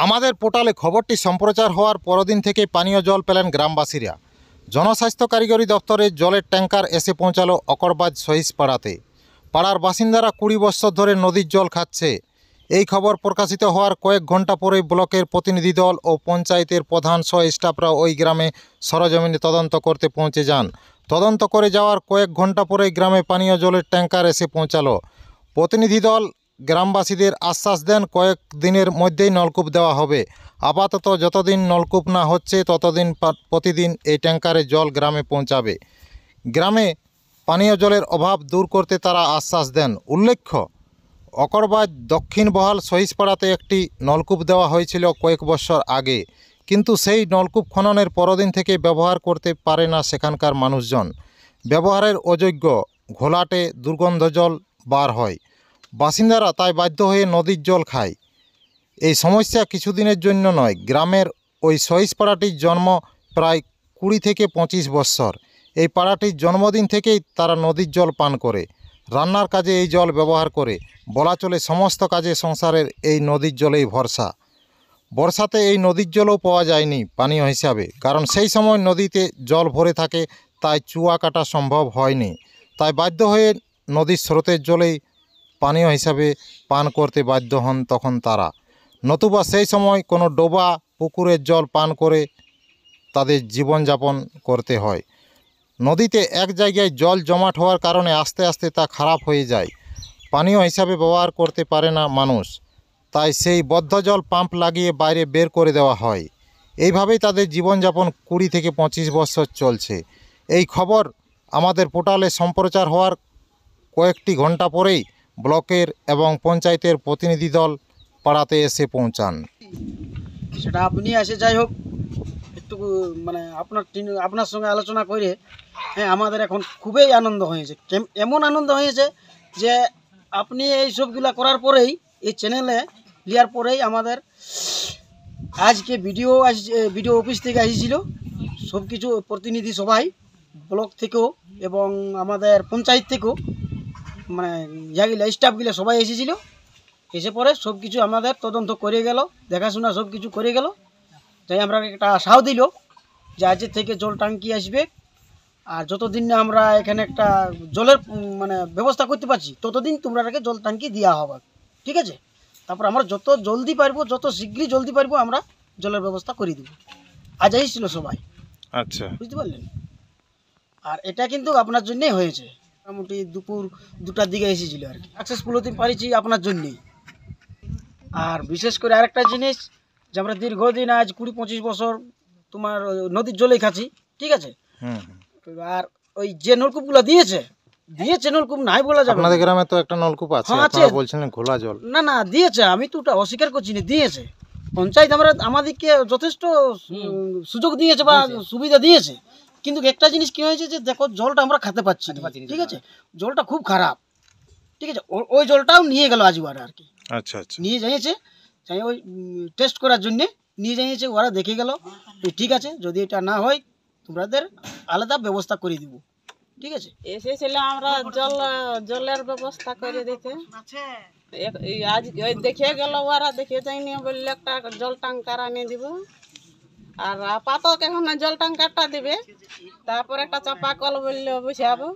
আমাদের পোর্টালে খবরটি সম্প্রচার হওয়ার পরদিন থেকে পানীয় জল পেলেন গ্রামবাসীরা। জনস্বাস্থ্য কারিগরি দপ্তরে জলের ট্যাঙ্কার এসে পৌঁছালো অকরবাজ সহিসপাড়াতে। পাড়ার বাসিন্দারা 20 বছর ধরে নদীর জল খাচ্ছে। এই খবর প্রকাশিত হওয়ার কয়েক ঘন্টা পরেই ব্লকের প্রতিনিধি দল ও পঞ্চায়েতের প্রধান সহ স্টাফরা ওই গ্রামে সরজমিনে তদন্ত করতে পৌঁছে যান। তদন্ত করে যাওয়ার কয়েক ঘন্টা পরেই গ্রামে পানীয় জলের ট্যাঙ্কার এসে পৌঁছালো। প্রতিনিধি দল গ্রামবাসীদের আশ্বাস দেন কয়েক দিনের মধ্যেই নলকূপ দেওয়া হবে। আপাতত যতদিন নলকূপ না হচ্ছে ততদিন প্রতিদিন এই ট্যাঙ্কারে জল গ্রামে পৌঁছাবে। গ্রামে পানীয় জলের অভাব দূর করতে তারা আশ্বাস দেন। উল্লেখ্য, অকরবাজ দক্ষিণ বহাল সহিসপাড়াতে একটি নলকূপ দেওয়া হয়েছিল কয়েক বছর আগে, কিন্তু সেই নলকূপ খননের পরদিন থেকে ব্যবহার করতে পারে না সেখানকার মানুষজন। ব্যবহারের অযোগ্য, ঘোলাটে দুর্গন্ধ জল বার হয়। বাসিন্দারা তাই বাধ্য হয়ে নদীর জল খায়। এই সমস্যা কিছুদিনের জন্য নয়। গ্রামের ওই সহিসপাড়াটির জন্ম প্রায় 20 থেকে 25 বৎসর। এই পাড়াটির জন্মদিন থেকেই তারা নদীর জল পান করে, রান্নার কাজে এই জল ব্যবহার করে। বলা চলে সমস্ত কাজে সংসারের এই নদীর জলেই ভরসা। বর্ষাতে এই নদীর জলও পাওয়া যায়নি পানীয় হিসাবে, কারণ সেই সময় নদীতে জল ভরে থাকে, তাই চুয়া কাটা সম্ভব হয়নি। তাই বাধ্য হয়ে নদীর স্রোতের জলেই পানীয় হিসাবে পান করতে বাধ্য হন তখন তারা। নতুবা সেই সময় কোনো ডোবা পুকুরের জল পান করে তাদের জীবনযাপন করতে হয়। নদীতে এক জায়গায় জল জমাট হওয়ার কারণে আস্তে আস্তে তা খারাপ হয়ে যায়, পানীয় হিসাবে ব্যবহার করতে পারে না মানুষ। তাই সেই বদ্ধ জল পাম্প লাগিয়ে বাইরে বের করে দেওয়া হয়। এইভাবেই তাদের জীবনযাপন 20 থেকে 25 বছর চলছে। এই খবর আমাদের পোর্টালে সম্প্রচার হওয়ার কয়েকটি ঘন্টা পরেই ব্লকের এবং পঞ্চায়েতের প্রতিনিধি দল পাড়াতে এসে পৌঁছান। সেটা আপনি এসে যাই হোক একটু মানে আপনার সঙ্গে আলোচনা করে আমাদের এখন খুবই আনন্দ হয়েছে। এমন আনন্দ হয়েছে যে আপনি এই সবগুলা করার পরেই, এই চ্যানেলে নেওয়ার পরেই আমাদের আজকে ভিডিও অফিস থেকে এসেছিল সব কিছু প্রতিনিধি সবাই, ব্লক থেকেও এবং আমাদের পঞ্চায়েত থেকেও, মানে যাগুলা স্টাফগুলো সবাই এসেছিল। এসে পরে সব কিছু আমাদের তদন্ত করে গেল, দেখাশোনা সব কিছু করে গেল। তাই আমরা একটা আশাও দিল যে আজের থেকে জল ট্যাঙ্কি আসবে, আর যতদিন না আমরা এখানে একটা জলের মানে ব্যবস্থা করতে পারছি ততদিন তোমরাকে জল ট্যাঙ্কি দেওয়া হবে, ঠিক আছে? তারপর আমরা যত জলদি পারবো, যত শীঘ্রই জলদি পারবো আমরা জলের ব্যবস্থা করে দেব। আজ এসেছিল সবাই, আচ্ছা, বুঝতে পারলেন? আর এটা কিন্তু আপনার জন্যই হয়েছে। মোটামুটি দুপুর 2টার দিকে এসেছিল আর কি। সাকসেসফুল হতে পারিছি আপনার জন্যেই। আর বিশেষ করে আরেকটা জিনিস, যে আমরা দীর্ঘদিন আজ 20-25 বছর তোমার নদীর জলেই খাচ্ছি, ঠিক আছে? আর ওই যে নলকূপগুলো দিয়েছে নলকূপ নাই বলা যাবে। আপনাদের গ্রামে তো একটা নলকূপ আছে, আপনারা বলছেন ঘোলা জল। না দিয়েছে, আমি তো ওটা অস্বীকার করছি না, দিয়েছে পঞ্চায়েত। আমাদেরকে যথেষ্ট সুযোগ দিয়েছে বা সুবিধা দিয়েছে, কিন্তু একটা জিনিস কি হয়েছে যে দেখো জলটা আমরা খেতে পাচ্ছি না, ঠিক আছে? জলটা খুব খারাপ, ঠিক আছে? ওই জলটাও নিয়ে গেল আজবার আর কি। আচ্ছা আচ্ছা, নিয়ে যাইছে ওই টেস্ট করার জন্যে নিয়ে যাইছে। ওরা দেখে গেল, ঠিক আছে, যদি এটা না হয় তোমাদের আলাদা ব্যবস্থা করে দিব, ঠিক আছে? এসেছিল আমরা জলের ব্যবস্থা করে দিতে। আজ দেখে গেল, ওরা দেখে যায়নি, বললে একটা জল ট্যাঙ্কার আনিয়ে দিব। আর আপাতত এখন জল ট্যাঙ্কারটা দিবে, তারপর একটা চাপা কল বললে বসাবো।